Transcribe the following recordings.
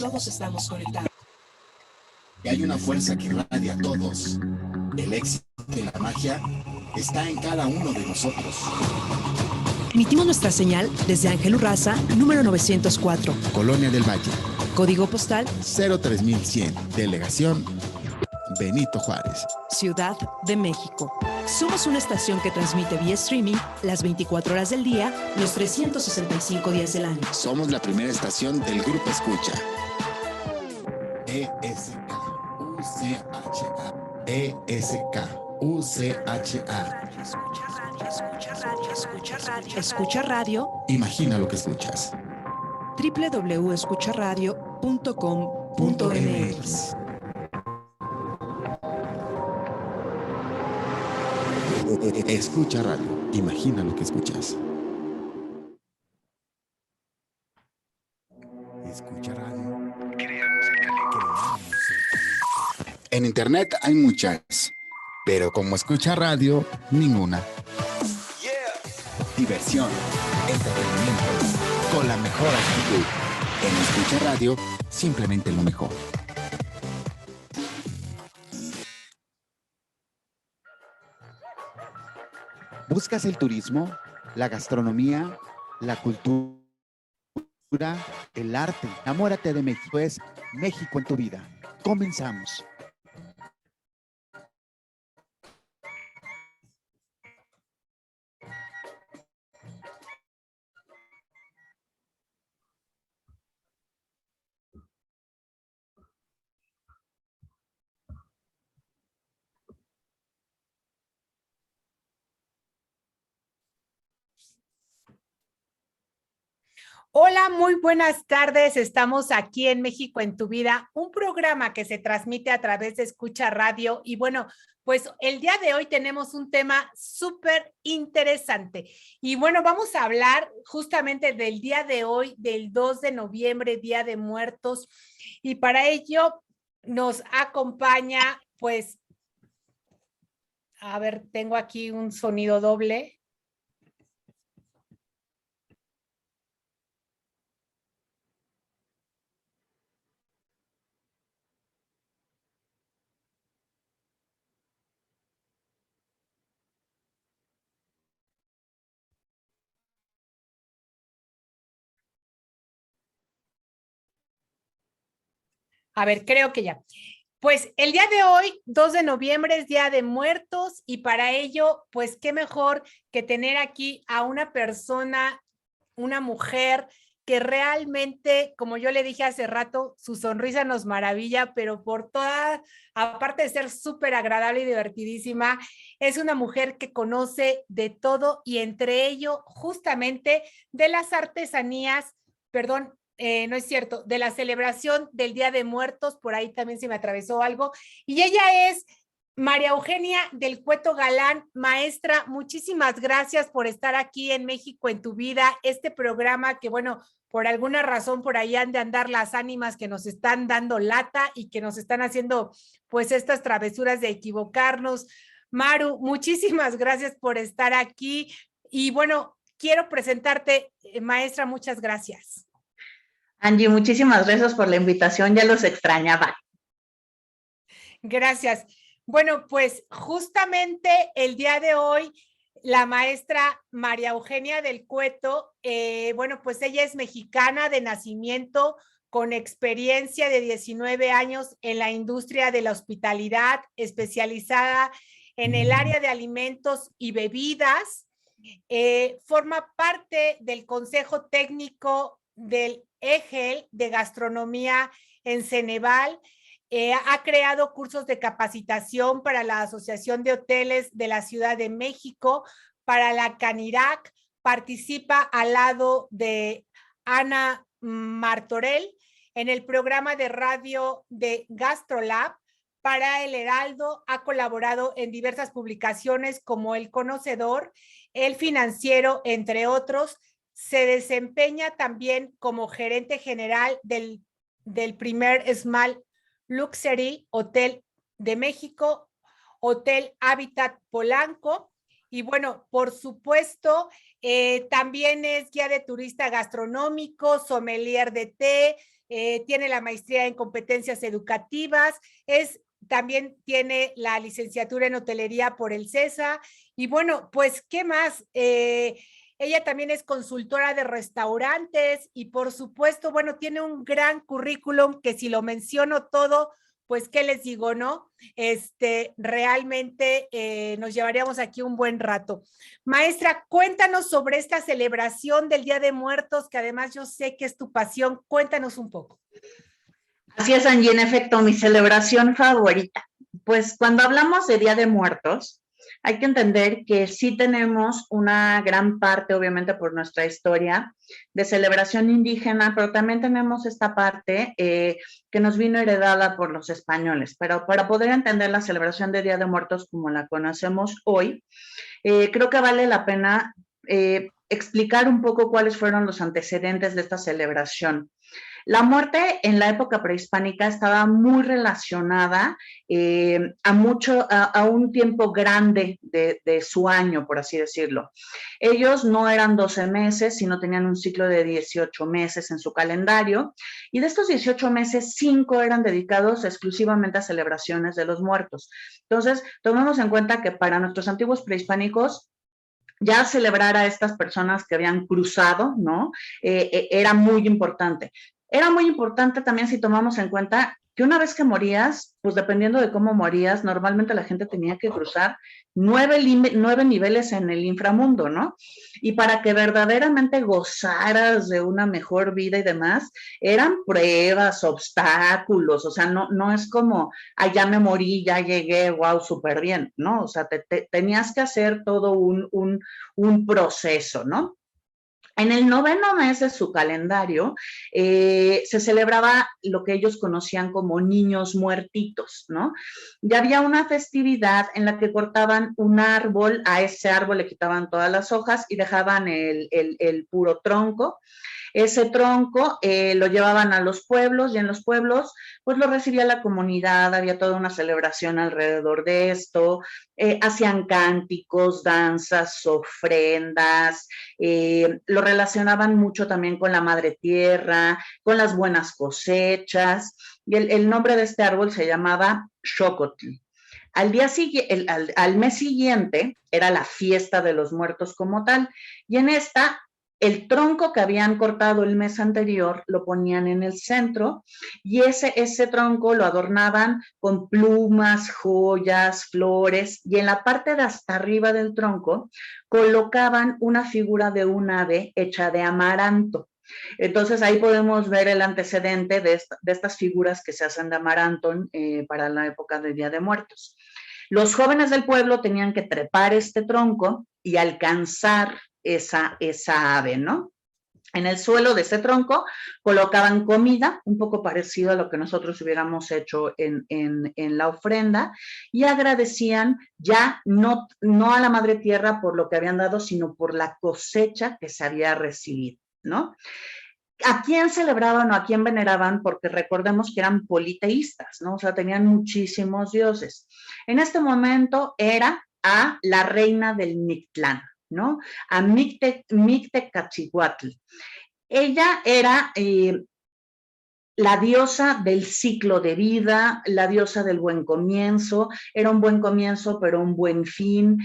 Todos estamos conectados. Y hay una fuerza que irradia a todos. El éxito y la magia está en cada uno de nosotros. Emitimos nuestra señal desde Ángel Urraza, número 904. Colonia del Valle. Código postal 03100. Delegación Benito Juárez. Ciudad de México. Somos una estación que transmite vía streaming las 24 horas del día, los 365 días del año. Somos la primera estación del Grupo Escucha. ESK UCHA. ESK UCHA. Escucha Radio. Imagina lo que escuchas. www.escucharadio.com.mx. Escucha Radio. Imagina lo que escuchas. Escucha Radio. Creamos el talento. En internet hay muchas, pero como escucha radio, ninguna. Diversión, entretenimiento, con la mejor actitud. En Escucha Radio, simplemente lo mejor. ¿Buscas el turismo, la gastronomía, la cultura, el arte? Enamórate de México, es México en tu vida. Comenzamos. Hola, muy buenas tardes. Estamos aquí en México en tu vida, un programa que se transmite a través de Escucha Radio. Y bueno, pues el día de hoy tenemos un tema súper interesante. Y bueno, vamos a hablar justamente del día de hoy, del 2 de noviembre, Día de Muertos. Y para ello nos acompaña, pues, a ver, tengo aquí un sonido doble. A ver, creo que ya. Pues el día de hoy, 2 de noviembre, es Día de Muertos y para ello, pues qué mejor que tener aquí a una persona, una mujer que realmente, como yo le dije hace rato, su sonrisa nos maravilla, pero por toda, aparte de ser súper agradable y divertidísima, es una mujer que conoce de todo y entre ello justamente de las artesanías, perdón, no es cierto, de la celebración del Día de Muertos, por ahí también se me atravesó algo, y ella es María Eugenia del Cueto Galán. Maestra, muchísimas gracias por estar aquí en México en tu vida, este programa que bueno, por alguna razón por ahí han de andar las ánimas que nos están dando lata y que nos están haciendo pues estas travesuras de equivocarnos. Maru, muchísimas gracias por estar aquí y bueno, quiero presentarte, maestra, muchas gracias. Angie, muchísimas gracias por la invitación, ya los extrañaba. Gracias. Bueno, pues justamente el día de hoy, la maestra María Eugenia del Cueto, bueno, pues ella es mexicana de nacimiento, con experiencia de 19 años en la industria de la hospitalidad, especializada en el área de alimentos y bebidas. Forma parte del Consejo Técnico del EGEL de Gastronomía en Ceneval. Ha creado cursos de capacitación para la Asociación de Hoteles de la Ciudad de México, para la Canirac, participa al lado de Ana Martorell en el programa de radio de GastroLab. Para El Heraldo ha colaborado en diversas publicaciones como El Conocedor, El Financiero, entre otros. Se desempeña también como gerente general del primer Small Luxury Hotel de México, Hotel Habitat Polanco. Y bueno, por supuesto, también es guía de turista gastronómico, sommelier de té, tiene la maestría en competencias educativas, también tiene la licenciatura en hotelería por el CESA. Y bueno, pues, ¿qué más? Ella también es consultora de restaurantes y por supuesto, bueno, tiene un gran currículum que si lo menciono todo, pues, ¿qué les digo, no? Realmente nos llevaríamos aquí un buen rato. Maestra, cuéntanos sobre esta celebración del Día de Muertos, que además yo sé que es tu pasión. Cuéntanos un poco. Así es, Angie, en efecto, mi celebración favorita. Pues cuando hablamos de Día de Muertos, hay que entender que sí tenemos una gran parte, obviamente por nuestra historia, de celebración indígena, pero también tenemos esta parte que nos vino heredada por los españoles. Pero para poder entender la celebración de Día de Muertos como la conocemos hoy, creo que vale la pena explicar un poco cuáles fueron los antecedentes de esta celebración. La muerte en la época prehispánica estaba muy relacionada a un tiempo grande de su año, por así decirlo. Ellos no eran 12 meses, sino tenían un ciclo de 18 meses en su calendario, y de estos 18 meses, 5 eran dedicados exclusivamente a celebraciones de los muertos. Entonces, tomemos en cuenta que para nuestros antiguos prehispánicos, ya celebrar a estas personas que habían cruzado, ¿no? Era muy importante. Era muy importante también si tomamos en cuenta que una vez que morías, pues dependiendo de cómo morías, normalmente la gente tenía que cruzar 9 niveles en el inframundo, ¿no? Y para que verdaderamente gozaras de una mejor vida y demás, eran pruebas, obstáculos, o sea, no es como, ya me morí, ya llegué, wow, súper bien, ¿no? O sea, tenías que hacer todo un proceso, ¿no? En el 9º mes de su calendario se celebraba lo que ellos conocían como niños muertitos, ¿no? Ya había una festividad en la que cortaban un árbol, a ese árbol le quitaban todas las hojas y dejaban el puro tronco. Ese tronco lo llevaban a los pueblos y en los pueblos pues lo recibía la comunidad, había toda una celebración alrededor de esto, hacían cánticos, danzas, ofrendas, lo relacionaban mucho también con la madre tierra, con las buenas cosechas, y el nombre de este árbol se llamaba Xocotl. Al mes siguiente era la fiesta de los muertos como tal, y en esta el tronco que habían cortado el mes anterior lo ponían en el centro y ese tronco lo adornaban con plumas, joyas, flores, y en la parte de hasta arriba del tronco colocaban una figura de un ave hecha de amaranto. Entonces ahí podemos ver el antecedente de estas figuras que se hacen de amaranto para la época del Día de Muertos. Los jóvenes del pueblo tenían que trepar este tronco y alcanzar esa ave, ¿no? En el suelo de ese tronco colocaban comida, un poco parecido a lo que nosotros hubiéramos hecho en la ofrenda, y agradecían ya no a la madre tierra por lo que habían dado, sino por la cosecha que se había recibido, ¿no? ¿A quién celebraban o a quién veneraban? Porque recordemos que eran politeístas, ¿no? O sea, tenían muchísimos dioses. En este momento era a la reina del Mictlán, ¿no? A Mictecacihuatl. Ella era la diosa del ciclo de vida, la diosa del buen comienzo, era un buen comienzo, pero un buen fin.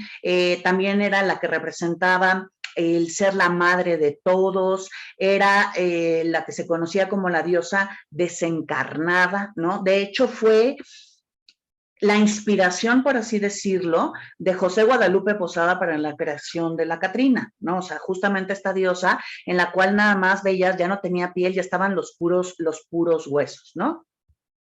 También era la que representaba el ser la madre de todos, era la que se conocía como la diosa desencarnada, ¿no? De hecho, fue la inspiración, por así decirlo, de José Guadalupe Posada para la creación de la Catrina, ¿no? O sea, justamente esta diosa en la cual nada más veías, ya no tenía piel, ya estaban los puros huesos, ¿no?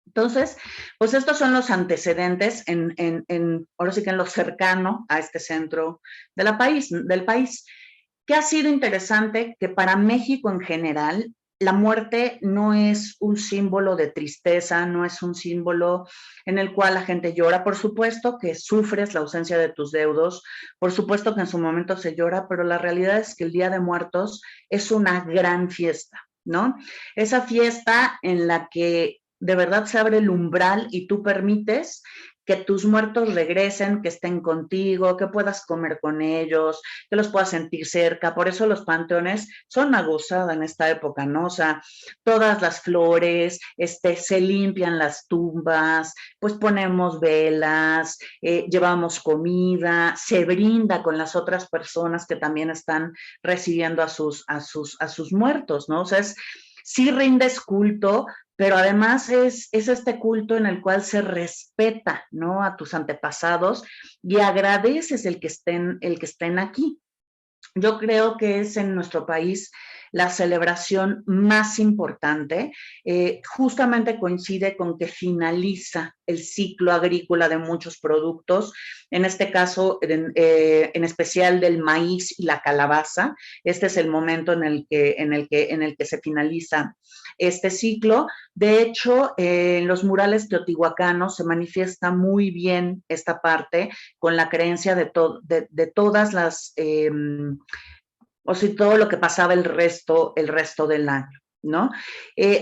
Entonces, pues estos son los antecedentes ahora sí que en lo cercano a este centro del país. ¿Qué ha sido interesante? Que para México en general, la muerte no es un símbolo de tristeza, no es un símbolo en el cual la gente llora. Por supuesto que sufres la ausencia de tus deudos, por supuesto que en su momento se llora, pero la realidad es que el Día de Muertos es una gran fiesta, ¿no? Esa fiesta en la que de verdad se abre el umbral y tú permites que tus muertos regresen, que estén contigo, que puedas comer con ellos, que los puedas sentir cerca. Por eso los panteones son una gozada en esta época, ¿no? O sea, todas las flores, se limpian las tumbas, pues ponemos velas, llevamos comida, se brinda con las otras personas que también están recibiendo a sus muertos, ¿no? O sea, sí rindes culto, pero además es este culto en el cual se respeta, ¿no? A tus antepasados y agradeces el que estén aquí. Yo creo que es en nuestro país la celebración más importante. Justamente coincide con que finaliza el ciclo agrícola de muchos productos, en este caso, en especial del maíz y la calabaza. Este es el momento en el que se finaliza este ciclo. De hecho, en los murales teotihuacanos se manifiesta muy bien esta parte con la creencia de todas las, o sea, todo lo que pasaba el resto del año, ¿no?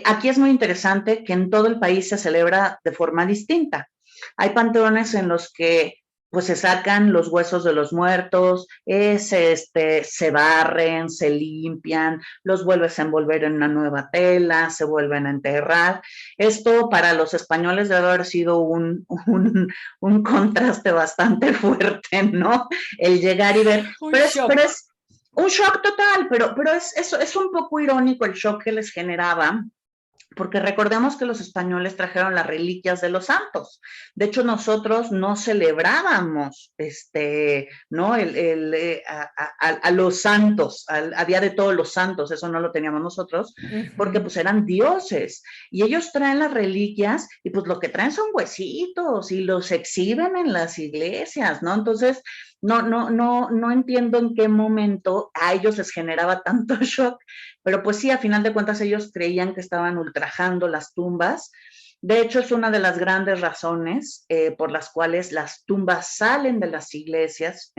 Aquí es muy interesante que en todo el país se celebra de forma distinta. Hay panteones en los que pues se sacan los huesos de los muertos, se barren, se limpian, los vuelves a envolver en una nueva tela, se vuelven a enterrar. Esto para los españoles debe haber sido un contraste bastante fuerte, ¿no? El llegar y ver, pero es un shock total, pero es un poco irónico el shock que les generaba, porque recordemos que los españoles trajeron las reliquias de los santos. De hecho, nosotros no celebrábamos, ¿no? A los santos, a Día de Todos los Santos, eso no lo teníamos nosotros, porque pues eran dioses. Y ellos traen las reliquias y pues lo que traen son huesitos y los exhiben en las iglesias, ¿no? Entonces, no entiendo en qué momento a ellos les generaba tanto shock, pero pues sí, a final de cuentas ellos creían que estaban ultrajando las tumbas. De hecho, es una de las grandes razones por las cuales las tumbas salen de las iglesias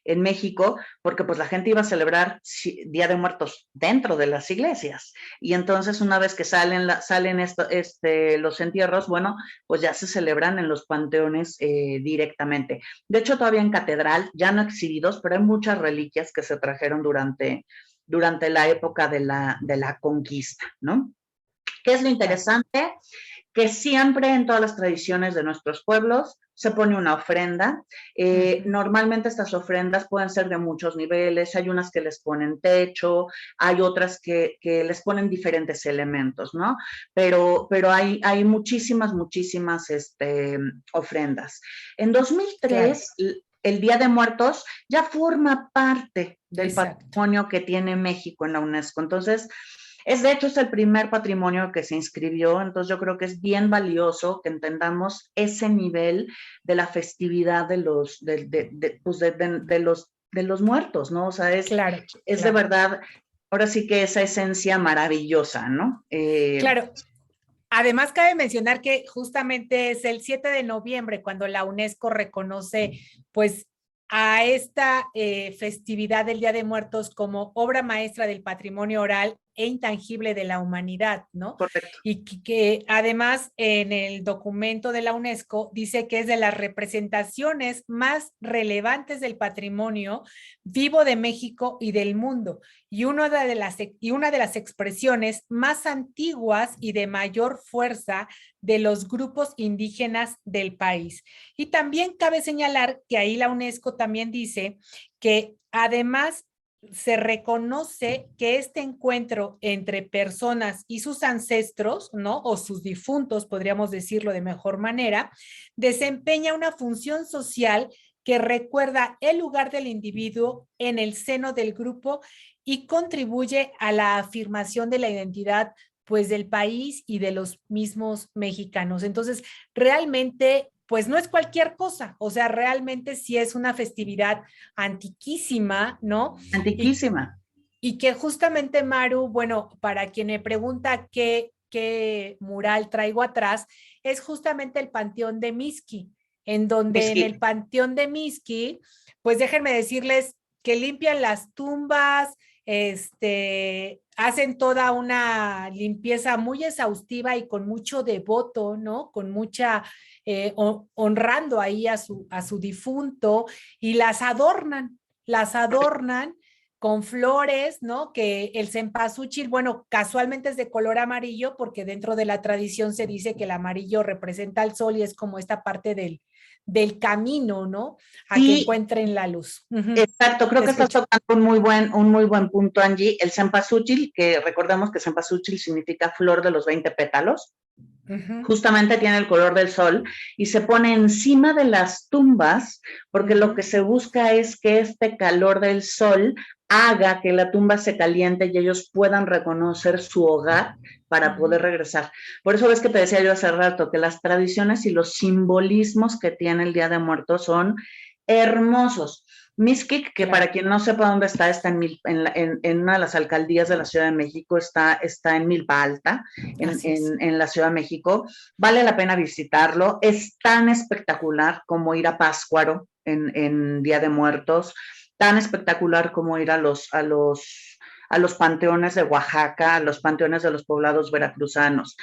en México, porque pues la gente iba a celebrar Día de Muertos dentro de las iglesias. Y entonces una vez que salen los entierros, bueno, pues ya se celebran en los panteones directamente. De hecho, todavía en catedral, ya no exhibidos, pero hay muchas reliquias que se trajeron durante la época de la conquista, ¿no? ¿Qué es lo interesante? Que siempre en todas las tradiciones de nuestros pueblos se pone una ofrenda. Normalmente estas ofrendas pueden ser de muchos niveles, hay unas que les ponen techo, hay otras que les ponen diferentes elementos, ¿no? Pero hay muchísimas ofrendas. En 2003, claro, el Día de Muertos ya forma parte del patrimonio que tiene México en la UNESCO. Entonces, de hecho, es el primer patrimonio que se inscribió, entonces yo creo que es bien valioso que entendamos ese nivel de la festividad de los muertos, ¿no? O sea, claro. De verdad, ahora sí que esa esencia maravillosa, ¿no? Claro. Además, cabe mencionar que justamente es el 7 de noviembre cuando la UNESCO reconoce, pues, a esta festividad del Día de Muertos como obra maestra del patrimonio oral e intangible de la humanidad, ¿no? Correcto. Y que además en el documento de la UNESCO dice que es de las representaciones más relevantes del patrimonio vivo de México y del mundo, y una de las expresiones más antiguas y de mayor fuerza de los grupos indígenas del país. Y también cabe señalar que ahí la UNESCO también dice que además se reconoce que este encuentro entre personas y sus ancestros, ¿no? O sus difuntos, podríamos decirlo de mejor manera, desempeña una función social que recuerda el lugar del individuo en el seno del grupo y contribuye a la afirmación de la identidad, pues, del país y de los mismos mexicanos. Entonces, realmente, pues no es cualquier cosa, o sea, realmente sí es una festividad antiquísima, ¿no? Antiquísima. Y que justamente, Maru, bueno, para quien me pregunta qué mural traigo atrás, es justamente el Panteón de Mixqui, en donde en el Panteón de Mixqui, pues déjenme decirles que limpian las tumbas, hacen toda una limpieza muy exhaustiva y con mucho devoto, ¿no? Con mucha, honrando ahí a su difunto y las adornan con flores, ¿no? Que el cempasúchil, bueno, casualmente es de color amarillo porque dentro de la tradición se dice que el amarillo representa al sol y es como esta parte del camino, ¿no? A que Sí, encuentren la luz. exacto, creo Te que estás escucho. tocando un muy buen punto, Angie. El cempasúchil, que recordemos que cempasúchil significa flor de los 20 pétalos, justamente tiene el color del sol y se pone encima de las tumbas porque lo que se busca es que este calor del sol haga que la tumba se caliente y ellos puedan reconocer su hogar para poder regresar. Por eso ves que te decía yo hace rato que las tradiciones y los simbolismos que tiene el Día de Muertos son hermosos. Mixquic, que para quien no sepa dónde está en una de las alcaldías de la Ciudad de México, está en Milpa Alta, en la Ciudad de México. Vale la pena visitarlo. Es tan espectacular como ir a Pátzcuaro en Día de Muertos, tan espectacular como ir a los panteones de Oaxaca, a los panteones de los poblados veracruzanos.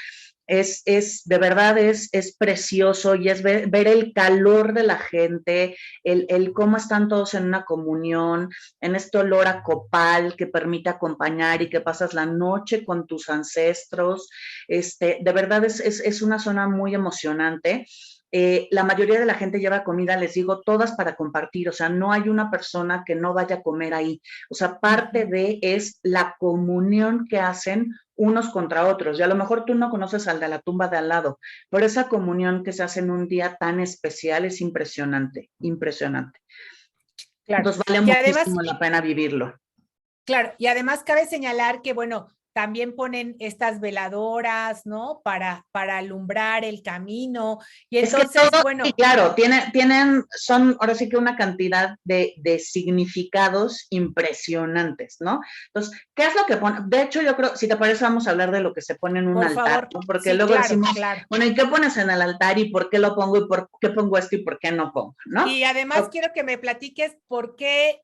De verdad es precioso y es ver el calor de la gente, el cómo están todos en una comunión, en este olor a copal que permite acompañar y que pasas la noche con tus ancestros. De verdad es una zona muy emocionante. La mayoría de la gente lleva comida, les digo, todas para compartir, o sea, no hay una persona que no vaya a comer ahí. O sea, parte de es la comunión que hacen unos contra otros. Y a lo mejor tú no conoces al de la tumba de al lado, pero esa comunión que se hace en un día tan especial es impresionante, impresionante. Claro. Entonces vale muchísimo la pena vivirlo. Claro, y además cabe señalar que, bueno, también ponen estas veladoras, ¿no? Para alumbrar el camino. Y entonces, es que todo, bueno. Sí, claro, son ahora sí que una cantidad de significados impresionantes, ¿no? Entonces, ¿qué es lo que pone? De hecho, yo creo, si te parece, vamos a hablar de lo que se pone en un altar, favor, ¿no? Porque sí, luego claro, decimos, claro. Bueno, ¿y qué pones en el altar y por qué lo pongo y por qué pongo esto y por qué no pongo, ¿no? Y además quiero que me platiques por qué,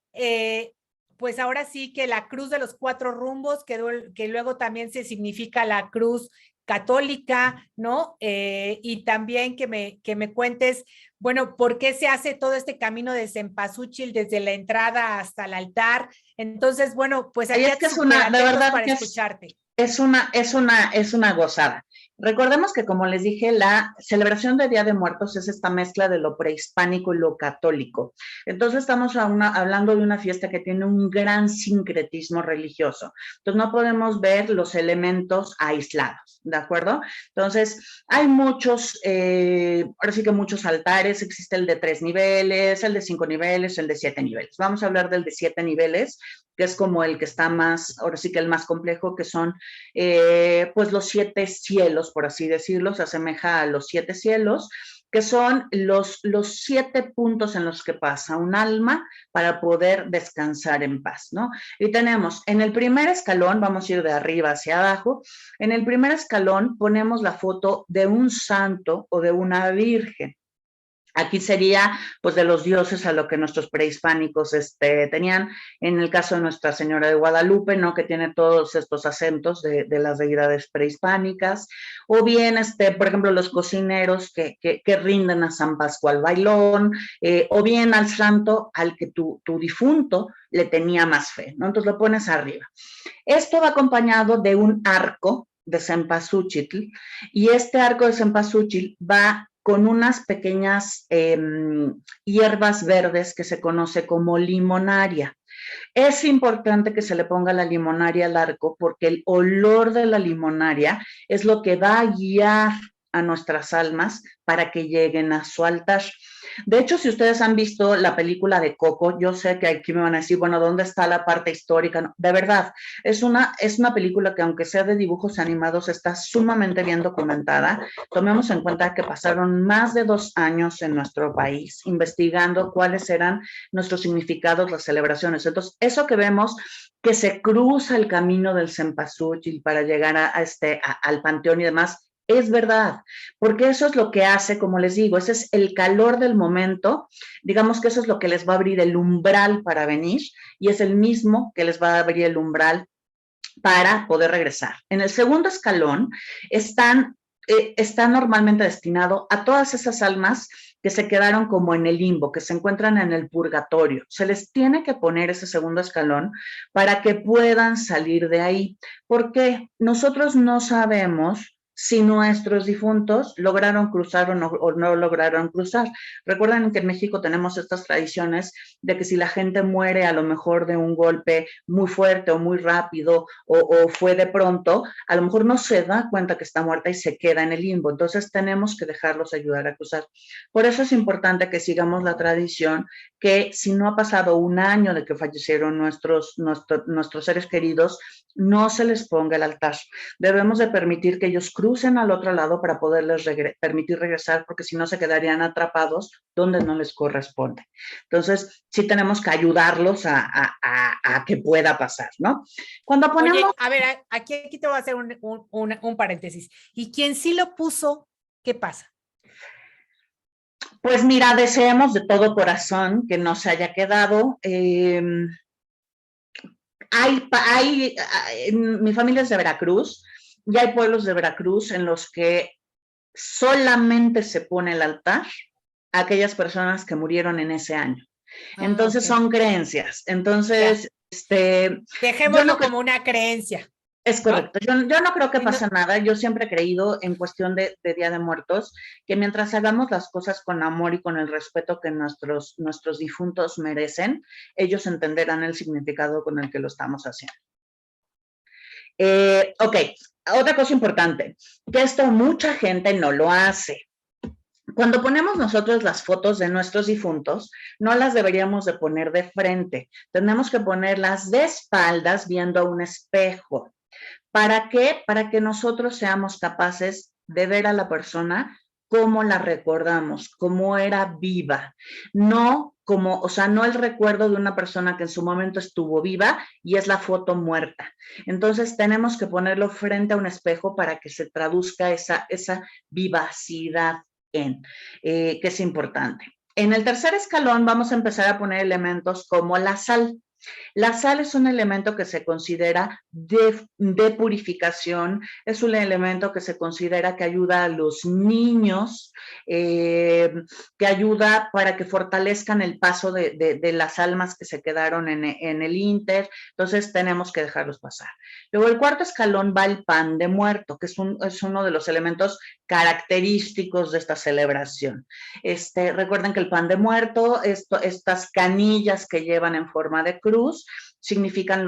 pues ahora sí que la cruz de los 4 rumbos, que luego también se significa la cruz católica, ¿no? Y también que me cuentes, bueno, por qué se hace todo este camino de cempasúchil desde la entrada hasta el altar. Entonces, bueno, pues aquí es que es una, de verdad para que escucharte. Es una gozada. Recordemos que, como les dije, la celebración de Día de Muertos es esta mezcla de lo prehispánico y lo católico. Entonces estamos hablando de una fiesta que tiene un gran sincretismo religioso. Entonces no podemos ver los elementos aislados, ¿de acuerdo? Entonces hay muchos, ahora sí que muchos altares. Existe el de 3 niveles, el de 5 niveles, el de 7 niveles. Vamos a hablar del de 7 niveles, que es como el que está más, ahora sí que el más complejo, que son pues los 7 cielos, por así decirlo. Se asemeja a los 7 cielos, que son los 7 puntos en los que pasa un alma para poder descansar en paz, ¿no? Y tenemos en el primer escalón, vamos a ir de arriba hacia abajo, en el primer escalón ponemos la foto de un santo o de una virgen. Aquí sería, pues, de los dioses a lo que nuestros prehispánicos tenían. En el caso de Nuestra Señora de Guadalupe, ¿no? Que tiene todos estos acentos de las deidades prehispánicas. O bien, por ejemplo, los cocineros que rinden a San Pascual Bailón, o bien al santo al que tu difunto le tenía más fe, ¿no? Entonces lo pones arriba. Esto va acompañado de un arco de cempasúchil, y este arco de cempasúchil va con unas pequeñas hierbas verdes que se conoce como limonaria. Es importante que se le ponga la limonaria al arco porque el olor de la limonaria es lo que va a guiar a nuestras almas para que lleguen a su altar. De hecho, si ustedes han visto la película de Coco, yo sé que aquí me van a decir, bueno, ¿dónde está la parte histórica? No, de verdad, es una película que, aunque sea de dibujos animados, está sumamente bien documentada. Tomemos en cuenta que pasaron más de 2 años en nuestro país investigando cuáles eran nuestros significados, las celebraciones. Entonces, eso que vemos, que se cruza el camino del cempasúchil para llegar al panteón y demás, Es verdad, porque eso es lo que hace, como les digo, ese es el calor del momento, digamos que eso es lo que les va a abrir el umbral para venir y es el mismo que les va a abrir el umbral para poder regresar. En el segundo escalón está normalmente destinado a todas esas almas que se quedaron como en el limbo, que se encuentran en el purgatorio. Se les tiene que poner ese segundo escalón para que puedan salir de ahí, porque nosotros no sabemos si nuestros difuntos lograron cruzar o no lograron cruzar. Recuerden que en México tenemos estas tradiciones de que si la gente muere a lo mejor de un golpe muy fuerte o muy rápido o fue de pronto, a lo mejor no se da cuenta que está muerta y se queda en el limbo. Entonces tenemos que dejarlos ayudar a cruzar. Por eso es importante que sigamos la tradición que si no ha pasado un año de que fallecieron nuestros seres queridos, no se les ponga el altar. Debemos de permitir que ellos crucen al otro lado para poderles permitir regresar, porque si no se quedarían atrapados donde no les corresponde. Entonces, sí tenemos que ayudarlos a que pueda pasar, ¿no? Cuando ponemos... Oye, a ver, aquí te voy a hacer un paréntesis. ¿Y quien sí lo puso, qué pasa? Pues mira, deseamos de todo corazón que no se haya quedado. Mi familia es de Veracruz y hay pueblos de Veracruz en los que solamente se pone el altar a aquellas personas que murieron en ese año. Entonces son creencias. Entonces, dejémoslo como una creencia. Es correcto. Yo no creo que pase nada. Yo siempre he creído en cuestión de Día de Muertos que mientras hagamos las cosas con amor y con el respeto que nuestros difuntos merecen, ellos entenderán el significado con el que lo estamos haciendo. Ok, otra cosa importante, que esto mucha gente no lo hace. Cuando ponemos nosotros las fotos de nuestros difuntos, no las deberíamos de poner de frente. Tenemos que ponerlas de espaldas viendo a un espejo. ¿Para qué? Para que nosotros seamos capaces de ver a la persona cómo la recordamos, cómo era viva, no como, o sea, no el recuerdo de una persona que en su momento estuvo viva y es la foto muerta. Entonces tenemos que ponerlo frente a un espejo para que se traduzca esa vivacidad que es importante. En el tercer escalón vamos a empezar a poner elementos como la sal. La sal es un elemento que se considera de purificación, es un elemento que se considera que ayuda a los niños, que ayuda para que fortalezcan el paso de las almas que se quedaron en el ínter, entonces tenemos que dejarlos pasar. Luego el cuarto escalón va el pan de muerto, que es uno de los elementos característicos de esta celebración. Recuerden que el pan de muerto, estas canillas que llevan en forma de cruz, significan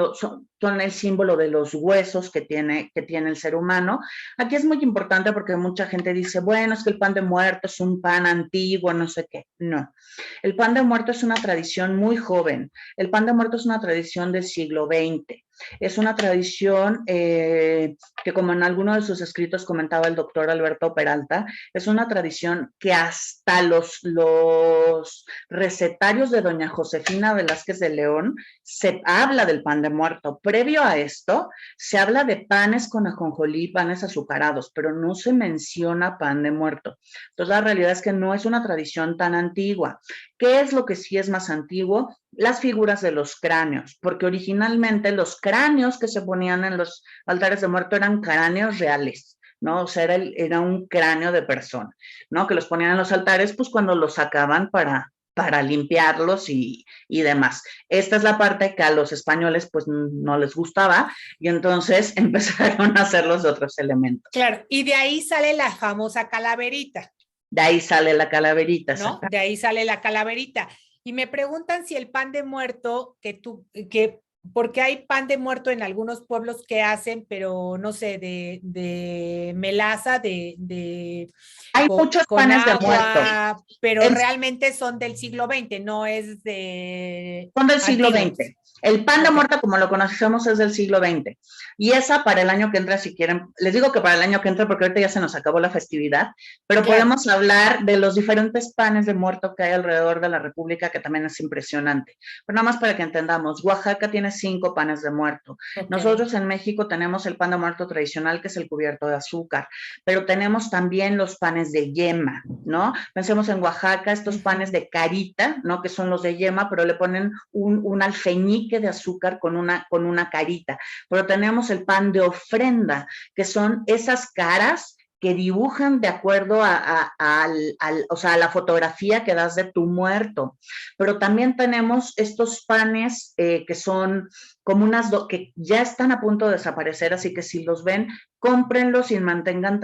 son el símbolo de los huesos que tiene el ser humano. Aquí es muy importante porque mucha gente dice, bueno, es que el pan de muerto es un pan antiguo, no sé qué. No, el pan de muerto es una tradición muy joven. El pan de muerto es una tradición del siglo XX. Es una tradición que, como en alguno de sus escritos comentaba el doctor Alberto Peralta, es una tradición que hasta los recetarios de doña Josefina Velázquez de León se habla del pan de muerto. Previo a esto, se habla de panes con ajonjolí, panes azucarados, pero no se menciona pan de muerto. Entonces, la realidad es que no es una tradición tan antigua. ¿Qué es lo que sí es más antiguo? Las figuras de los cráneos, porque originalmente los cráneos que se ponían en los altares de muerto eran cráneos reales, ¿no? O sea, era un cráneo de persona, ¿no? Que los ponían en los altares, pues cuando los sacaban para limpiarlos y demás. Esta es la parte que a los españoles pues no les gustaba y entonces empezaron a hacer los otros elementos. Claro, y de ahí sale la famosa calaverita. De ahí sale la calaverita. ¿No? De ahí sale la calaverita. Y me preguntan si el pan de muerto, porque hay pan de muerto en algunos pueblos que hacen, pero no sé, de melaza, hay muchos panes agua, de muerto. Pero realmente son del siglo XX, no es de... Son del siglo XX. El pan de muerto, como lo conocemos, es del siglo XX. Y esa para el año que entra, si quieren, les digo que para el año que entra, porque ahorita ya se nos acabó la festividad, pero podemos hablar de los diferentes panes de muerto que hay alrededor de la República, que también es impresionante. Pero nada más para que entendamos, Oaxaca tiene 5 panes de muerto. Ok. Nosotros en México tenemos el pan de muerto tradicional, que es el cubierto de azúcar, pero tenemos también los panes de yema, ¿no? Pensemos en Oaxaca, estos panes de carita, ¿no? Que son los de yema, pero le ponen un alfeñique de azúcar con una carita. Pero tenemos el pan de ofrenda, que son esas caras que dibujan de acuerdo o sea, a la fotografía que das de tu muerto. Pero también tenemos estos panes que son como que ya están a punto de desaparecer, así que si los ven, cómprenlos y mantengan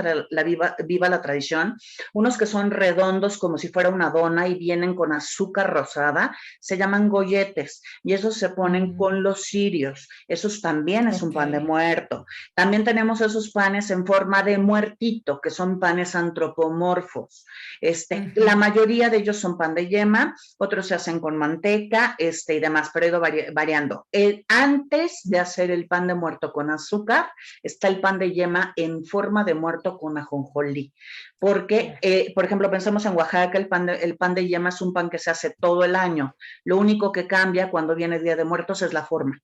viva la tradición. Unos que son redondos como si fuera una dona y vienen con azúcar rosada, se llaman golletes y esos se ponen con los cirios. Esos también es un pan de muerto. También tenemos esos panes en forma de muertito, que son panes antropomorfos. La mayoría de ellos son pan de yema, otros se hacen con manteca y demás, pero he ido variando. Antes de hacer el pan de muerto con azúcar, está el pan de yema en forma de muerto con ajonjolí. Porque, por ejemplo, pensamos en Oaxaca, el pan de yema es un pan que se hace todo el año. Lo único que cambia cuando viene el Día de Muertos es la forma.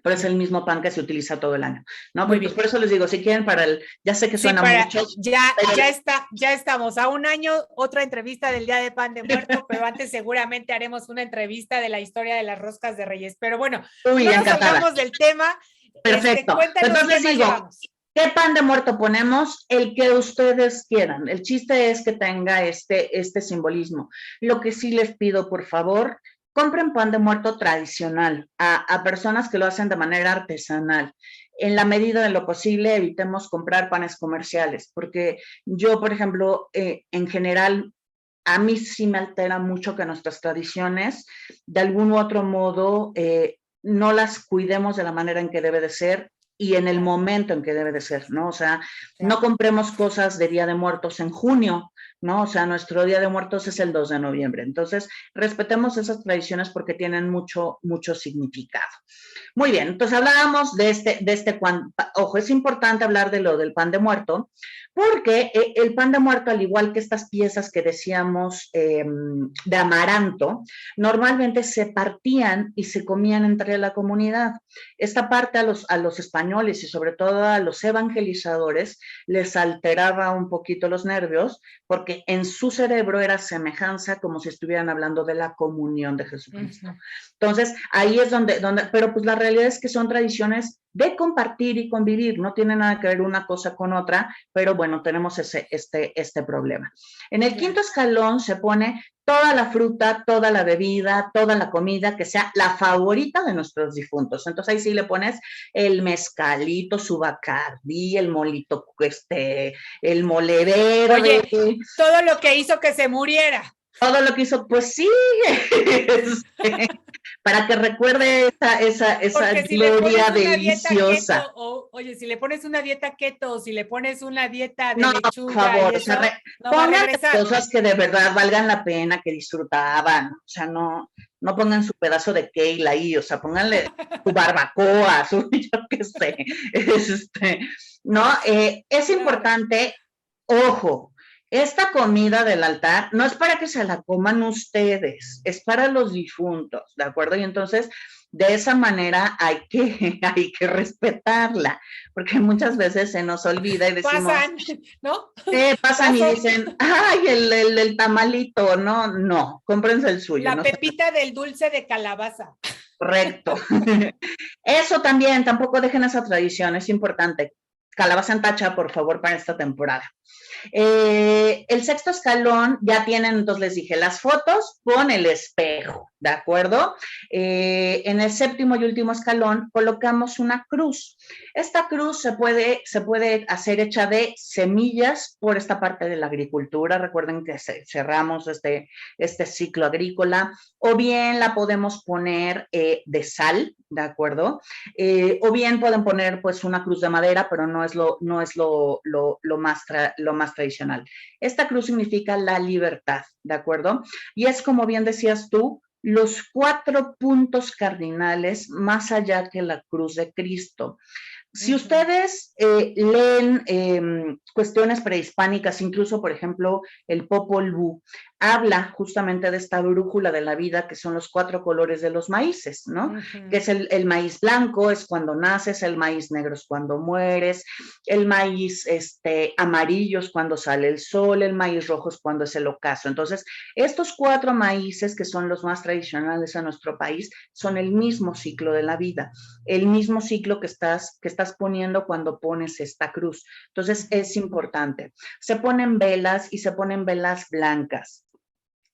Pero es el mismo pan que se utiliza todo el año, ¿no? Pues por eso les digo, si quieren ya sé que suena mucho. Ya estamos a un año, otra entrevista del Día de Pan de Muerto, pero antes seguramente haremos una entrevista de la historia de las roscas de Reyes. Pero bueno, no nos salgamos del tema. Perfecto. Cuéntanos entonces qué digo, llevamos. ¿qué pan de muerto ponemos? El que ustedes quieran. El chiste es que tenga este simbolismo. Lo que sí les pido, por favor, compren pan de muerto tradicional a personas que lo hacen de manera artesanal. En la medida de lo posible, evitemos comprar panes comerciales, porque yo, por ejemplo, en general, a mí sí me altera mucho que nuestras tradiciones, de algún u otro modo, no las cuidemos de la manera en que debe de ser y en el momento en que debe de ser, ¿no? O sea, no compremos cosas de Día de Muertos en junio, ¿no? O sea, nuestro Día de Muertos es el 2 de noviembre. Entonces, respetemos esas tradiciones porque tienen mucho significado. Muy bien, entonces hablábamos de este pan. Ojo, es importante hablar de lo del pan de muerto, porque el pan de muerto, al igual que estas piezas que decíamos de amaranto, normalmente se partían y se comían entre la comunidad. Esta parte a los españoles y sobre todo a los evangelizadores les alteraba un poquito los nervios, porque en su cerebro era semejanza como si estuvieran hablando de la comunión de Jesucristo. Entonces, ahí es donde, pero pues la realidad es que son tradiciones de compartir y convivir, no tiene nada que ver una cosa con otra, pero bueno, tenemos este problema. En el quinto escalón se pone toda la fruta, toda la bebida, toda la comida que sea la favorita de nuestros difuntos. Entonces ahí sí le pones el mezcalito, su bacardí, el molito, el mole verde. Oye, todo lo que hizo que se muriera. Todo lo que hizo, pues sí, para que recuerde esa si gloria deliciosa. Keto, oye, si le pones una dieta keto o si le pones una dieta de no, lechuga, por favor, y eso, pongan cosas que de verdad valgan la pena, que disfrutaban, o sea, no pongan su pedazo de kale ahí, o sea, pónganle su barbacoa, yo qué sé, no, es importante, ojo, esta comida del altar no es para que se la coman ustedes, es para los difuntos, ¿de acuerdo? Y entonces, de esa manera hay que respetarla, porque muchas veces se nos olvida y decimos... Pasan, ¿no? Pasan y dicen, ay, el tamalito, no, cómprense el suyo. La pepita del dulce de calabaza. Correcto. Eso también, tampoco dejen esa tradición, es importante. Calabaza en tacha, por favor, para esta temporada. El sexto escalón, ya tienen, entonces les dije, las fotos con el espejo, ¿de acuerdo? En el séptimo y último escalón colocamos una cruz. Esta cruz se puede hacer hecha de semillas por esta parte de la agricultura. Recuerden que cerramos este ciclo agrícola. O bien la podemos poner de sal, ¿de acuerdo? O bien pueden poner pues una cruz de madera, pero no es lo más tradicional. Esta cruz significa la libertad, ¿de acuerdo? Y es como bien decías tú, los 4 puntos cardinales más allá que la cruz de Cristo. Si ustedes leen cuestiones prehispánicas, incluso, por ejemplo, el Popol Vuh, habla justamente de esta brújula de la vida, que son los 4 colores de los maíces, ¿no? Que es el maíz blanco, es cuando naces, el maíz negro es cuando mueres, el maíz amarillo es cuando sale el sol, el maíz rojo es cuando es el ocaso. Entonces, estos 4 maíces, que son los más tradicionales en nuestro país, son el mismo ciclo de la vida, el mismo ciclo que estás poniendo cuando pones esta cruz. Entonces, es importante. Se ponen velas y se ponen velas blancas.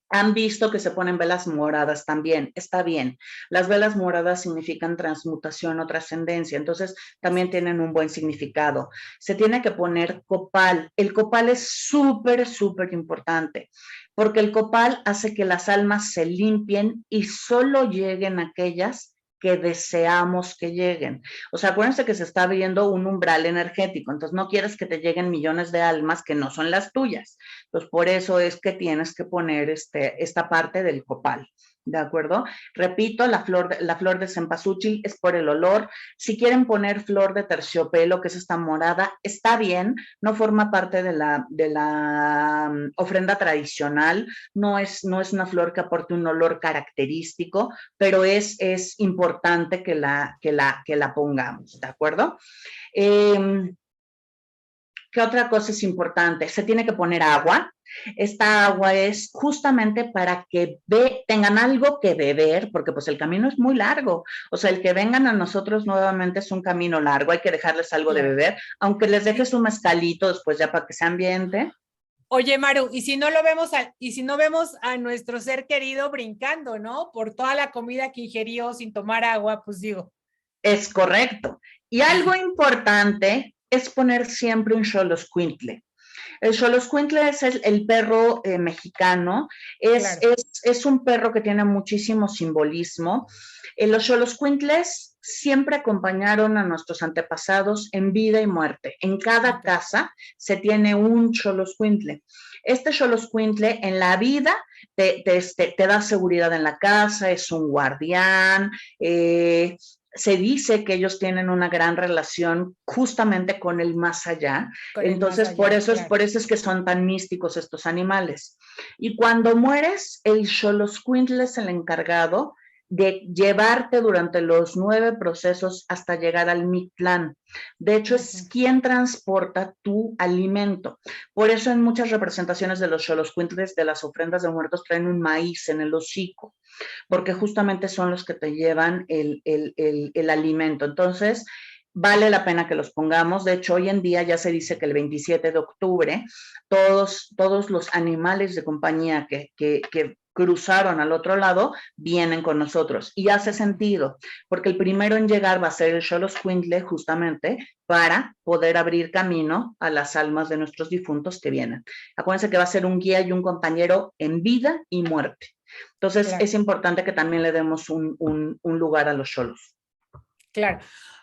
Han visto que se ponen velas moradas también, está bien. Las velas moradas significan transmutación o trascendencia, entonces también tienen un buen significado. Se tiene que poner copal. El copal es súper, súper importante, porque el copal hace que las almas se limpien y solo lleguen aquellas que deseamos que lleguen. O sea, acuérdense que se está viendo un umbral energético, entonces no quieres que te lleguen millones de almas que no son las tuyas. Entonces, por eso es que tienes que poner esta parte del copal, ¿de acuerdo? Repito, la flor de cempasúchil es por el olor. Si quieren poner flor de terciopelo, que es esta morada, está bien, no forma parte de la ofrenda tradicional, no es una flor que aporte un olor característico, pero es importante que la pongamos, ¿de acuerdo? ¿Qué otra cosa es importante? Se tiene que poner agua. Esta agua es justamente para que tengan algo que beber, porque pues el camino es muy largo. O sea, el que vengan a nosotros nuevamente es un camino largo, hay que dejarles algo de beber, aunque les dejes un mezcalito después ya para que se ambiente. Oye, Maru, y si no vemos a nuestro ser querido brincando, ¿no? Por toda la comida que ingirió sin tomar agua, pues digo. Es correcto. Y algo importante es poner siempre un xoloscuintle. El xoloscuintle es el perro mexicano, es un perro que tiene muchísimo simbolismo. Los xoloscuintles siempre acompañaron a nuestros antepasados en vida y muerte. En cada casa se tiene un xoloscuintle. Este xoloscuintle en la vida te da seguridad en la casa, es un guardián, se dice que ellos tienen una gran relación justamente con el más allá. Entonces, por eso es que son tan místicos estos animales. Y cuando mueres, el xoloscuintle es el encargado de llevarte durante los 9 procesos hasta llegar al Mictlán. De hecho, es quien transporta tu alimento. Por eso en muchas representaciones de los xoloscuintles, de las ofrendas de muertos, traen un maíz en el hocico, porque justamente son los que te llevan el alimento. Entonces, vale la pena que los pongamos. De hecho, hoy en día ya se dice que el 27 de octubre todos los animales de compañía que cruzaron al otro lado vienen con nosotros. Y hace sentido, porque el primero en llegar va a ser el xoloscuintle, justamente para poder abrir camino a las almas de nuestros difuntos que vienen. Acuérdense que va a ser un guía y un compañero en vida y muerte. Entonces, es importante que también le demos un lugar a los xolos. Claro.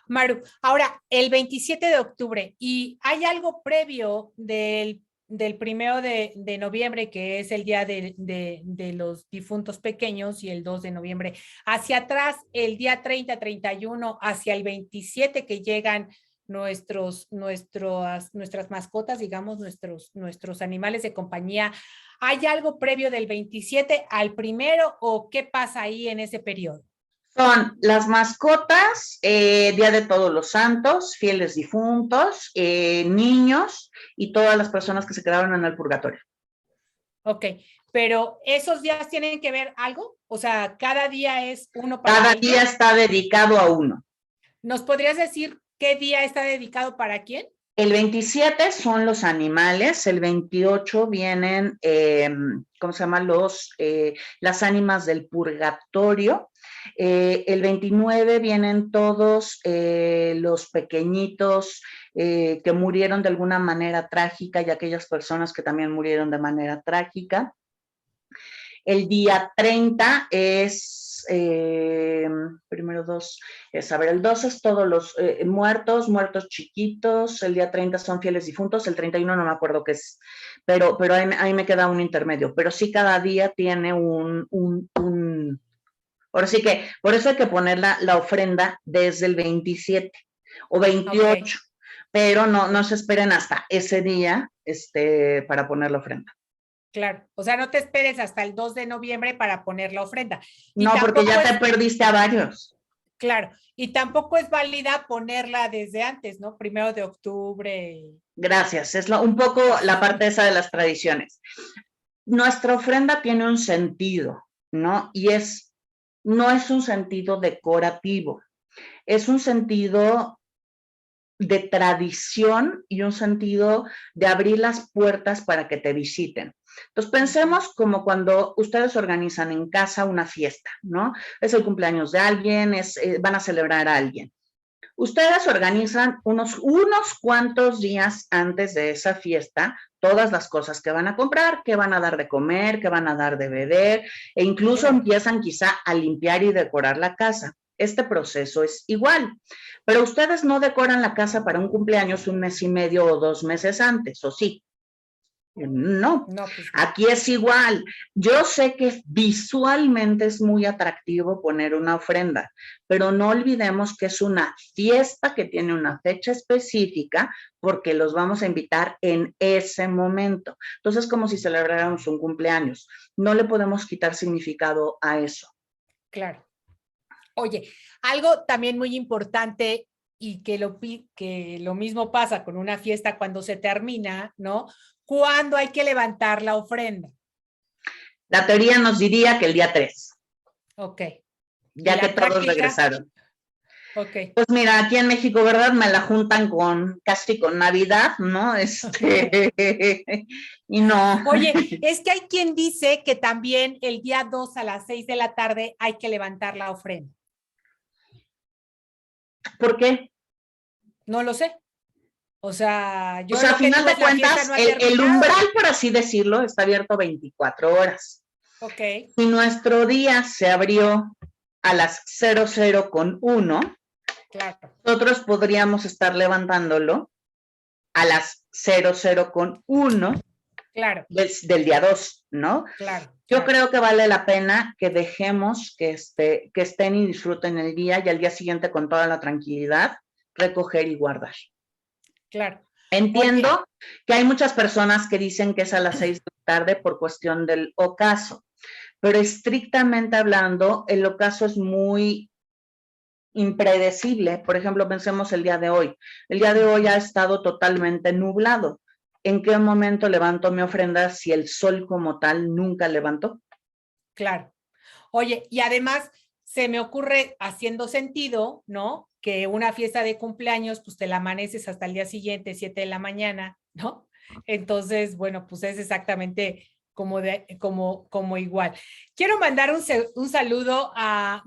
Maru, ahora, el 27 de octubre, ¿y hay algo previo del 1 de noviembre, que es el día de los difuntos pequeños, y el 2 de noviembre, hacia atrás, el día 30, 31, hacia el 27, que llegan nuestras mascotas, digamos, nuestros animales de compañía? ¿Hay algo previo del 27 al 1 o qué pasa ahí en ese periodo? Son las mascotas, Día de Todos los Santos, fieles difuntos, niños y todas las personas que se quedaron en el purgatorio. Ok, pero ¿esos días tienen que ver algo? O sea, ¿cada día es uno para cada día está dedicado a uno. ¿Nos podrías decir qué día está dedicado para quién? El 27 son los animales, el 28 vienen, ¿cómo se llama? Las ánimas del purgatorio. El 29 vienen todos los pequeñitos que murieron de alguna manera trágica y aquellas personas que también murieron de manera trágica. El día 30 es, primero 2, el 2 es todos los muertos chiquitos, el día 30 son fieles difuntos, el 31 no me acuerdo qué es, pero ahí me queda un intermedio, pero sí cada día tiene ahora sí que, por eso hay que poner la ofrenda desde el 27, o 28, pero no se esperen hasta ese día para poner la ofrenda. Claro, o sea, no te esperes hasta el 2 de noviembre para poner la ofrenda. No, porque ya te perdiste a varios. Claro, y tampoco es válida ponerla desde antes, ¿no? 1 de octubre. Gracias, es un poco la parte esa de las tradiciones. Nuestra ofrenda tiene un sentido, ¿no? Y no es un sentido decorativo, es un sentido de tradición y un sentido de abrir las puertas para que te visiten. Entonces pensemos como cuando ustedes organizan en casa una fiesta, ¿no? Es el cumpleaños de alguien, van a celebrar a alguien. Ustedes organizan unos cuantos días antes de esa fiesta todas las cosas que van a comprar, que van a dar de comer, que van a dar de beber, e incluso empiezan quizá a limpiar y decorar la casa. Este proceso es igual, pero ustedes no decoran la casa para un cumpleaños 1 mes y medio o 2 meses antes, ¿o sí? No, pues aquí es igual. Yo sé que visualmente es muy atractivo poner una ofrenda, pero no olvidemos que es una fiesta que tiene una fecha específica porque los vamos a invitar en ese momento. Entonces, como si celebráramos un cumpleaños. No le podemos quitar significado a eso. Claro. Oye, algo también muy importante y que lo mismo pasa con una fiesta cuando se termina, ¿no? ¿Cuándo hay que levantar la ofrenda? La teoría nos diría que el día 3. Ok. Ya que todos regresaron. Ok. Pues mira, aquí en México, ¿verdad? Me la juntan casi con Navidad, ¿no? Y no. Oye, es que hay quien dice que también el día 2 a las 6 de la tarde hay que levantar la ofrenda. ¿Por qué? No lo sé. O sea, yo a final de cuentas, el umbral, por así decirlo, está abierto 24 horas. Ok. Y nuestro día se abrió a las 00:01. Claro. Nosotros podríamos estar levantándolo a las 00:01. Claro. Del día 2, ¿no? Claro. Yo creo que vale la pena que dejemos que estén y disfruten el día y al día siguiente con toda la tranquilidad recoger y guardar. Claro. Entiendo que hay muchas personas que dicen que es a las 6 de la tarde por cuestión del ocaso, pero estrictamente hablando, el ocaso es muy impredecible. Por ejemplo, pensemos el día de hoy. El día de hoy ha estado totalmente nublado. ¿En qué momento levanto mi ofrenda si el sol como tal nunca levantó? Claro. Oye, y además se me ocurre haciendo sentido, ¿no? Que una fiesta de cumpleaños, pues te la amaneces hasta el día siguiente, 7 de la mañana, ¿no? Entonces, bueno, pues es exactamente como igual. Quiero mandar un saludo a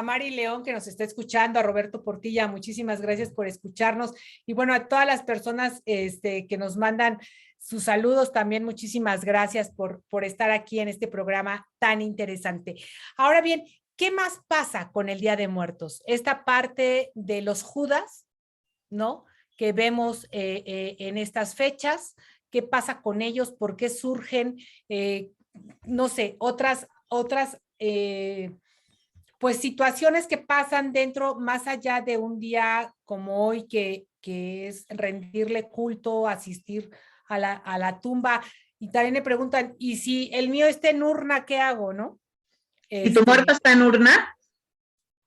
Mari León, que nos está escuchando, a Roberto Portilla, muchísimas gracias por escucharnos, y bueno, a todas las personas que nos mandan sus saludos también, muchísimas gracias por estar aquí en este programa tan interesante. Ahora bien, ¿qué más pasa con el Día de Muertos? Esta parte de los Judas, ¿no? Que vemos en estas fechas, ¿qué pasa con ellos? ¿Por qué surgen, no sé, otras pues situaciones que pasan dentro, más allá de un día como hoy, que es rendirle culto, asistir a la tumba? Y también me preguntan, ¿y si el mío está en urna, qué hago, no? Si tu muerto está en urna,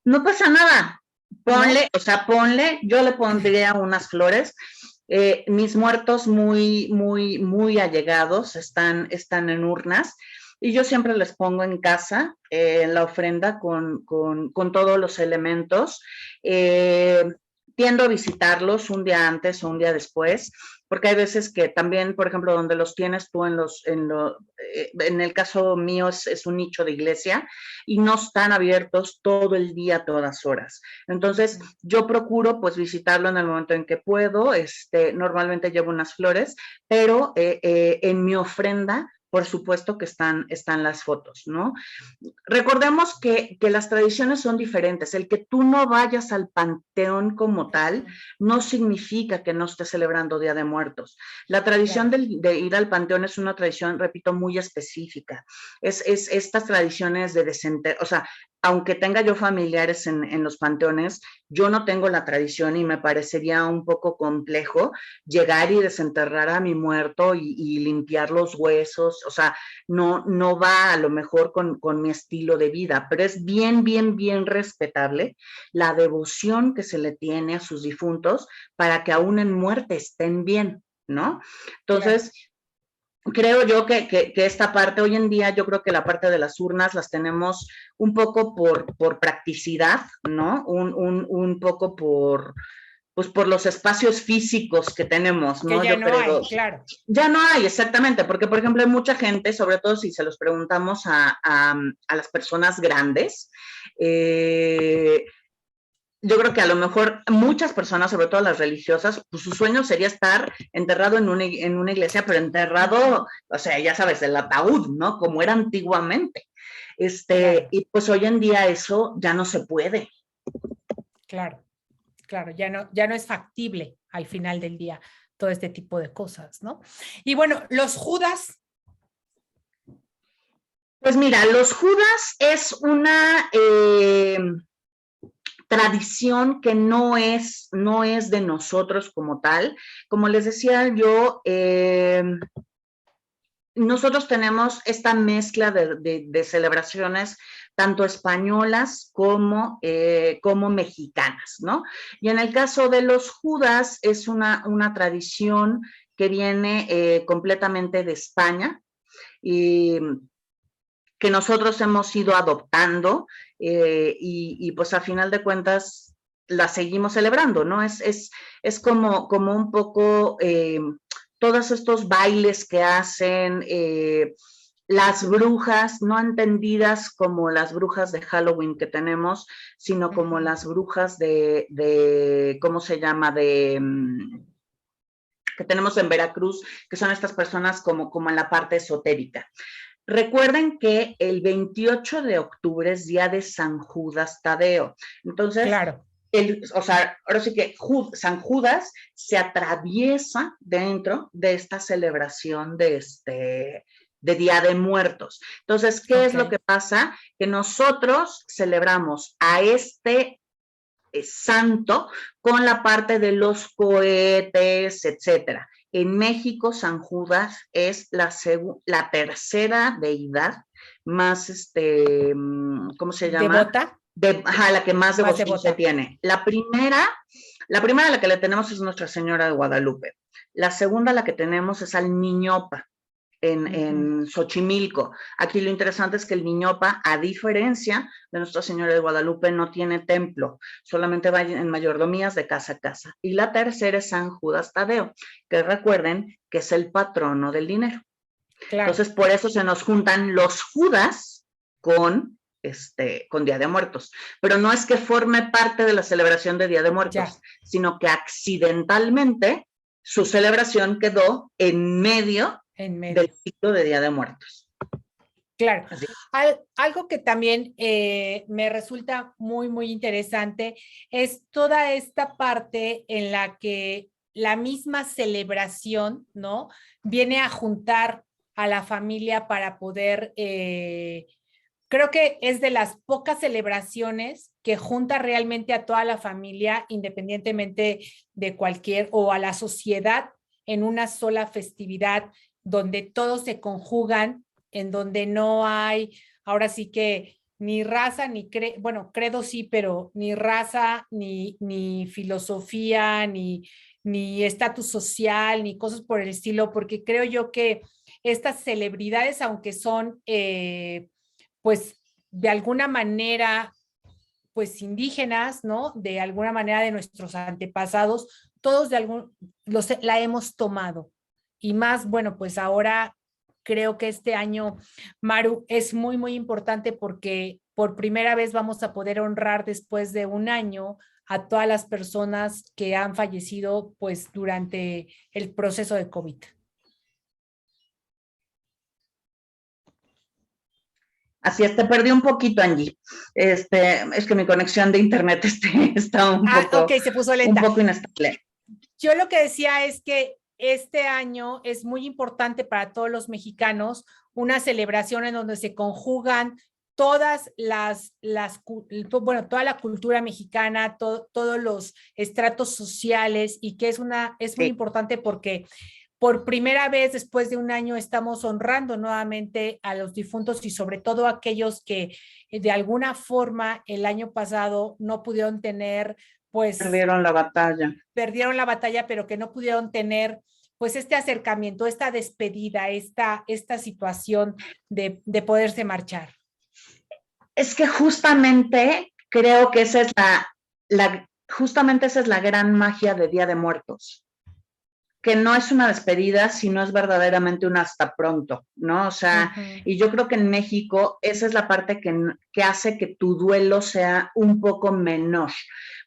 no pasa nada. Ponle, ¿no? O sea, ponle, yo le pondría unas flores. Mis muertos muy, muy, muy allegados están en urnas. Y yo siempre les pongo en casa la ofrenda con todos los elementos. Tiendo a visitarlos un día antes o un día después, porque hay veces que también, por ejemplo, donde los tienes tú en el caso mío es un nicho de iglesia y no están abiertos todo el día, todas horas. Entonces, yo procuro pues visitarlo en el momento en que puedo. Normalmente llevo unas flores, pero en mi ofrenda, por supuesto que están las fotos, ¿no? Recordemos que las tradiciones son diferentes. El que tú no vayas al panteón como tal no significa que no estés celebrando Día de Muertos. La tradición de ir al panteón es una tradición, repito, muy específica. Es estas tradiciones de desenterrar, o sea, aunque tenga yo familiares en los panteones, yo no tengo la tradición y me parecería un poco complejo llegar y desenterrar a mi muerto y limpiar los huesos. O sea, no va a lo mejor con mi estilo de vida, pero es bien, bien, bien respetable la devoción que se le tiene a sus difuntos para que aún en muerte estén bien, ¿no? Entonces, creo yo que esta parte, hoy en día, yo creo que la parte de las urnas las tenemos un poco por practicidad, ¿no? Un poco pues por los espacios físicos que tenemos, ¿no? Que ya Yo no creo. hay, claro. Ya no hay, exactamente, porque por ejemplo hay mucha gente, sobre todo si se los preguntamos a las personas grandes, yo creo que a lo mejor muchas personas, sobre todo las religiosas, pues su sueño sería estar enterrado en una iglesia, pero enterrado, o sea, ya sabes, el ataúd, ¿no? Como era antiguamente. Claro. Y pues hoy en día eso ya no se puede. Claro, claro, ya no es factible al final del día todo este tipo de cosas, ¿no? Y bueno, los Judas. Pues mira, los Judas es una tradición que no es de nosotros como tal. Como les decía yo, nosotros tenemos esta mezcla de celebraciones tanto españolas como mexicanas, ¿no? Y en el caso de los Judas es una tradición que viene completamente de España y que nosotros hemos ido adoptando y pues a final de cuentas la seguimos celebrando, ¿no? Es como un poco todos estos bailes que hacen las brujas, no entendidas como las brujas de Halloween que tenemos, sino como las brujas de ¿cómo se llama? Que tenemos en Veracruz, que son estas personas como en la parte esotérica. Recuerden que el 28 de octubre es día de San Judas Tadeo. Entonces, claro. O sea, ahora sí que San Judas se atraviesa dentro de esta celebración de Día de Muertos. Entonces, ¿qué es lo que pasa? Que nosotros celebramos a este santo con la parte de los cohetes, etcétera. En México, San Judas es la tercera deidad más, ¿cómo se llama? ¿Devota? La que más devoción se tiene. La primera a la que le tenemos es Nuestra Señora de Guadalupe. La segunda a la que tenemos es al Niñopa en Xochimilco. Aquí lo interesante es que el Niñopa, a diferencia de Nuestra Señora de Guadalupe, no tiene templo, solamente va en mayordomías de casa a casa. Y la tercera es San Judas Tadeo, que recuerden que es el patrono del dinero. Claro. Entonces, por eso se nos juntan los Judas con Día de Muertos. Pero no es que forme parte de la celebración de Día de Muertos, sino que accidentalmente su celebración quedó en medio del ciclo de Día de Muertos. Claro. Algo que también me resulta muy, muy interesante es toda esta parte en la que la misma celebración, ¿no? Viene a juntar a la familia para poder, creo que es de las pocas celebraciones que junta realmente a toda la familia, independientemente de cualquier, o a la sociedad en una sola festividad, donde todos se conjugan, en donde no hay, ahora sí que ni raza, ni credo sí, pero ni raza, ni filosofía, ni estatus social, ni cosas por el estilo, porque creo yo que estas celebridades, aunque son, pues, de alguna manera, pues, indígenas, ¿no? De alguna manera de nuestros antepasados, todos la hemos tomado. Y más, bueno, pues ahora creo que este año, Maru, es muy, muy importante porque por primera vez vamos a poder honrar después de un año a todas las personas que han fallecido, pues, durante el proceso de COVID. Así es, te perdí un poquito, Angie. Es que mi conexión de internet está un poco, se puso lenta. Un poco inestable. Yo lo que decía es que este año es muy importante para todos los mexicanos, una celebración en donde se conjugan todas bueno, toda la cultura mexicana, todos los estratos sociales, y que es muy importante porque por primera vez después de un año estamos honrando nuevamente a los difuntos y sobre todo a aquellos que de alguna forma el año pasado no pudieron tener, pues... Perdieron la batalla. Perdieron la batalla, pero que no pudieron tener pues este acercamiento, esta despedida, esta situación de poderse marchar. Es que justamente creo que esa es justamente esa es la gran magia de Día de Muertos, que no es una despedida, sino es verdaderamente un hasta pronto, ¿no? O sea, y yo creo que en México esa es la parte que hace que tu duelo sea un poco menor,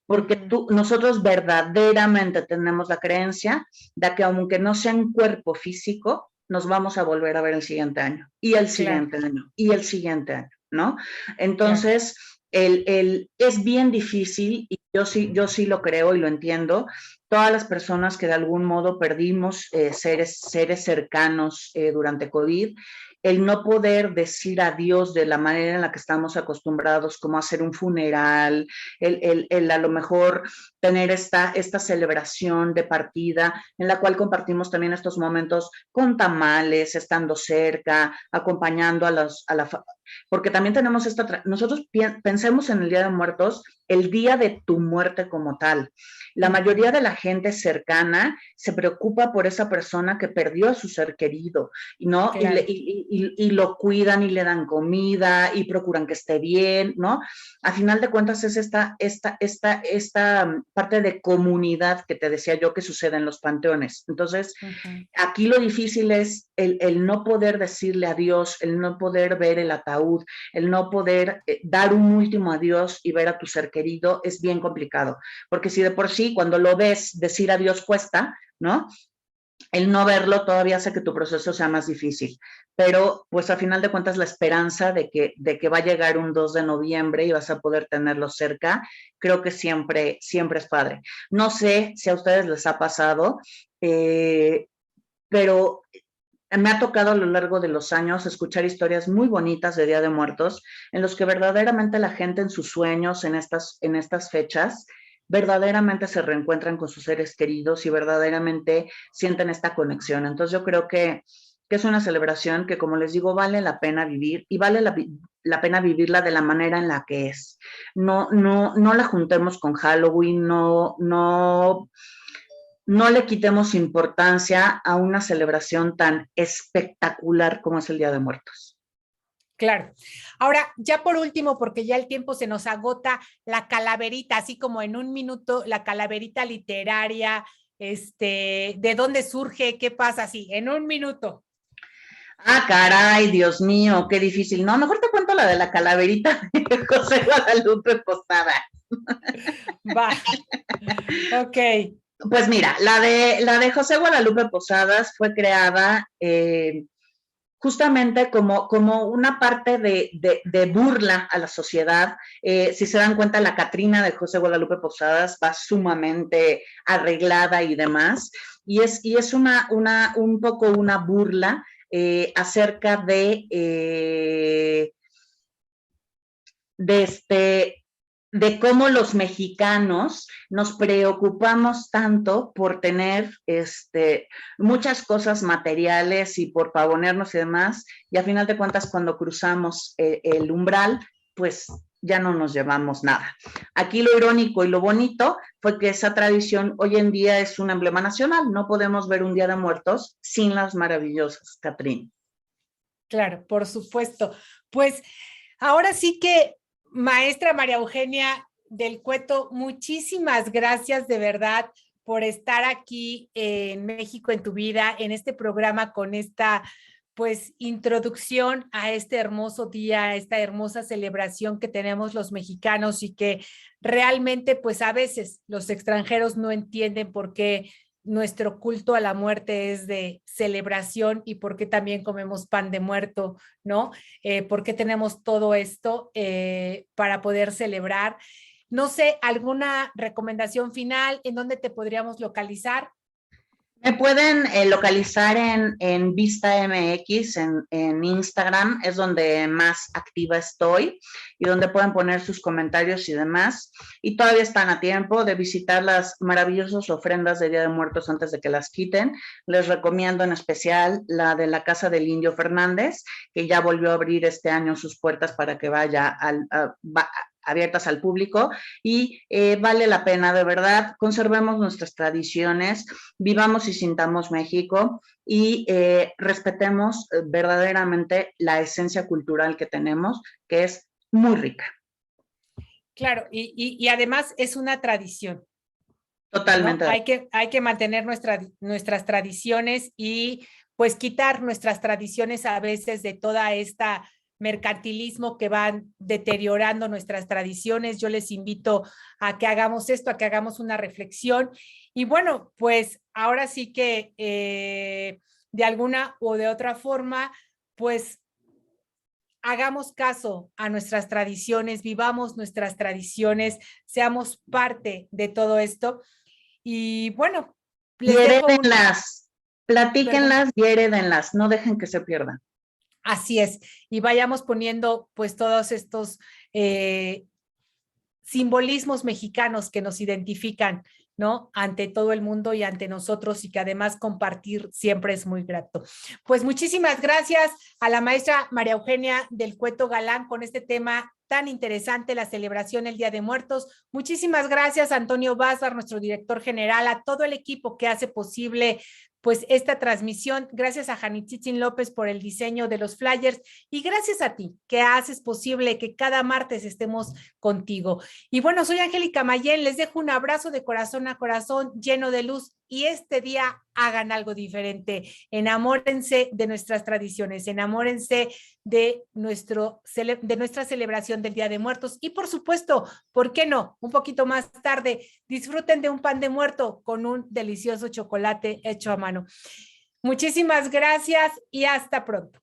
porque nosotros verdaderamente tenemos la creencia de que aunque no sea en cuerpo físico, nos vamos a volver a ver el siguiente año, y el siguiente año, y el siguiente año, ¿no? Entonces, es bien difícil, y yo sí lo creo y lo entiendo, todas las personas que de algún modo perdimos seres cercanos durante COVID, el no poder decir adiós de la manera en la que estamos acostumbrados, como hacer un funeral, el a lo mejor tener esta celebración de partida, en la cual compartimos también estos momentos con tamales, estando cerca, acompañando porque también tenemos nosotros pensemos en el Día de Muertos, el día de tu muerte como tal. La mayoría de la gente cercana se preocupa por esa persona que perdió a su ser querido, ¿no? Claro. Y lo cuidan y le dan comida y procuran que esté bien, ¿no? A final de cuentas es esta parte de comunidad que te decía yo que sucede en los panteones. Entonces, aquí lo difícil es el no poder decirle adiós, el no poder ver el ataúd, el no poder dar un último adiós y ver a tu ser querido es bien complicado, porque si de por sí cuando lo ves decir adiós cuesta, ¿no? El no verlo todavía hace que tu proceso sea más difícil, pero pues a final de cuentas la esperanza de que va a llegar un 2 de noviembre y vas a poder tenerlo cerca, creo que siempre es padre. No sé si a ustedes les ha pasado, pero me ha tocado a lo largo de los años escuchar historias muy bonitas de Día de Muertos, en los que verdaderamente la gente en sus sueños, en estas fechas, verdaderamente se reencuentran con sus seres queridos y verdaderamente sienten esta conexión. Entonces yo creo que es una celebración que, como les digo, vale la pena vivir y vale la pena vivirla de la manera en la que es. No la juntemos con Halloween, no le quitemos importancia a una celebración tan espectacular como es el Día de Muertos. Claro. Ahora, ya por último, porque ya el tiempo se nos agota, la calaverita, así como en un minuto, la calaverita literaria, ¿de dónde surge? ¿Qué pasa? Así, en un minuto. Ah, caray, Dios mío, qué difícil. No, mejor te cuento la de la calaverita de José Guadalupe Posada. Va. Ok. Pues mira, la de José Guadalupe Posadas fue creada justamente como una parte de burla a la sociedad. Si se dan cuenta, la Catrina de José Guadalupe Posadas va sumamente arreglada y demás, y es un poco una burla acerca de cómo los mexicanos nos preocupamos tanto por tener muchas cosas materiales y por pavonearnos y demás, y a final de cuentas cuando cruzamos el umbral, pues ya no nos llevamos nada. Aquí lo irónico y lo bonito fue que esa tradición hoy en día es un emblema nacional. No podemos ver un Día de Muertos sin las maravillosas Catrín. Claro, por supuesto. Pues ahora sí que, maestra María Eugenia del Cueto, muchísimas gracias de verdad por estar aquí en México en tu vida, en este programa con esta pues introducción a este hermoso día, a esta hermosa celebración que tenemos los mexicanos y que realmente pues a veces los extranjeros no entienden por qué nuestro culto a la muerte es de celebración y por qué también comemos pan de muerto, ¿no? ¿Por qué tenemos todo esto para poder celebrar? No sé, ¿alguna recomendación final en dónde te podríamos localizar? Me pueden localizar en Vista MX, en Instagram, es donde más activa estoy y donde pueden poner sus comentarios y demás. Y todavía están a tiempo de visitar las maravillosas ofrendas de Día de Muertos antes de que las quiten. Les recomiendo en especial la de la Casa del Indio Fernández, que ya volvió a abrir este año sus puertas para que vaya abiertas al público y vale la pena, de verdad. Conservemos nuestras tradiciones, vivamos y sintamos México y respetemos verdaderamente la esencia cultural que tenemos, que es muy rica. Claro, y además es una tradición. Totalmente. ¿No? Hay que mantener nuestras tradiciones y pues quitar nuestras tradiciones a veces de toda esta mercantilismo que van deteriorando nuestras tradiciones. Yo les invito a que hagamos esto, a que hagamos una reflexión. Y bueno, pues ahora sí que de alguna o de otra forma, pues hagamos caso a nuestras tradiciones, vivamos nuestras tradiciones, seamos parte de todo esto. Y bueno, les dejo platíquenlas y herédenlas, no dejen que se pierdan. Así es, y vayamos poniendo pues todos estos simbolismos mexicanos que nos identifican, ¿no? Ante todo el mundo y ante nosotros, y que además compartir siempre es muy grato. Pues muchísimas gracias a la maestra María Eugenia del Cueto Galán con este tema tan interesante, la celebración del Día de Muertos. Muchísimas gracias a Antonio Vázquez, nuestro director general, a todo el equipo que hace posible pues esta transmisión. Gracias a Janitzin López por el diseño de los flyers y gracias a ti que haces posible que cada martes estemos contigo. Y bueno, soy Angélica Mayén, les dejo un abrazo de corazón a corazón lleno de luz y este día hagan algo diferente. Enamórense de nuestras tradiciones, enamórense de nuestra celebración del Día de Muertos y por supuesto, ¿por qué no? Un poquito más tarde, disfruten de un pan de muerto con un delicioso chocolate hecho a mano. Muchísimas gracias y hasta pronto.